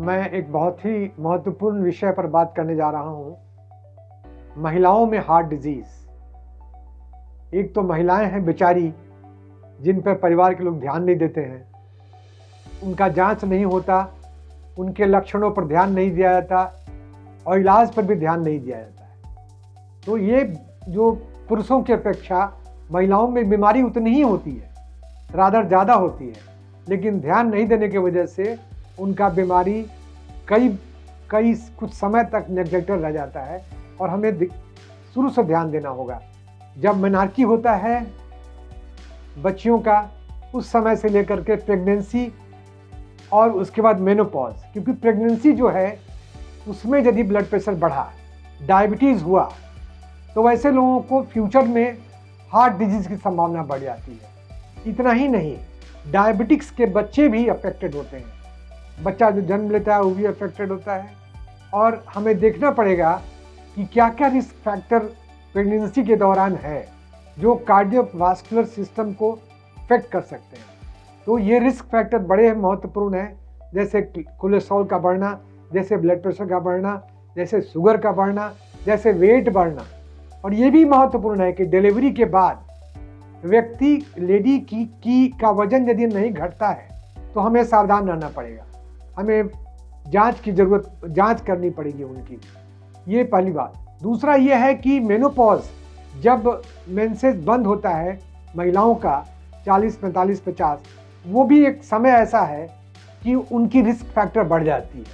मैं एक बहुत ही महत्वपूर्ण विषय पर बात करने जा रहा हूं, महिलाओं में हार्ट डिजीज। एक तो महिलाएं हैं बेचारी, जिन पर परिवार के लोग ध्यान नहीं देते हैं, उनका जांच नहीं होता, उनके लक्षणों पर ध्यान नहीं दिया जाता और इलाज पर भी ध्यान नहीं दिया जाता है। तो ये जो पुरुषों की अपेक्षा महिलाओं में बीमारी उतनी ही होती है, रादर ज़्यादा होती है, लेकिन ध्यान नहीं देने की वजह से उनका बीमारी कई कुछ समय तक नेग्लेक्टेड रह जाता है। और हमें शुरू से ध्यान देना होगा। जब मेनार्की होता है बच्चियों का, उस समय से लेकर के प्रेगनेंसी और उसके बाद मेनोपॉज, क्योंकि प्रेगनेंसी जो है उसमें यदि ब्लड प्रेशर बढ़ा, डायबिटीज़ हुआ, तो वैसे लोगों को फ्यूचर में हार्ट डिजीज़ की संभावना बढ़ जाती है। इतना ही नहीं, डायबिटिक्स के बच्चे भी अफेक्टेड होते हैं। बच्चा जो जन्म लेता है वो भी अफेक्टेड होता है। और हमें देखना पड़ेगा कि क्या क्या रिस्क फैक्टर प्रेगनेंसी के दौरान है जो कार्डियोवास्कुलर सिस्टम को अफेक्ट कर सकते हैं। तो ये रिस्क फैक्टर बड़े महत्वपूर्ण हैं, जैसे कोलेस्ट्रॉल का बढ़ना, जैसे ब्लड प्रेशर का बढ़ना, जैसे शुगर का बढ़ना, जैसे वेट बढ़ना। और ये भी महत्वपूर्ण है कि डिलीवरी के बाद व्यक्ति लेडी का वजन यदि नहीं घटता है तो हमें सावधान रहना पड़ेगा, हमें जांच करनी पड़ेगी उनकी। ये पहली बात। दूसरा ये है कि मेनोपॉज, जब मेंसेस बंद होता है महिलाओं का 40, 45, 50, वो भी एक समय ऐसा है कि उनकी रिस्क फैक्टर बढ़ जाती है।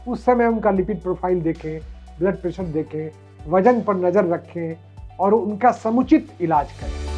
उस समय उनका लिपिड प्रोफाइल देखें, ब्लड प्रेशर देखें, वजन पर नज़र रखें और उनका समुचित इलाज करें।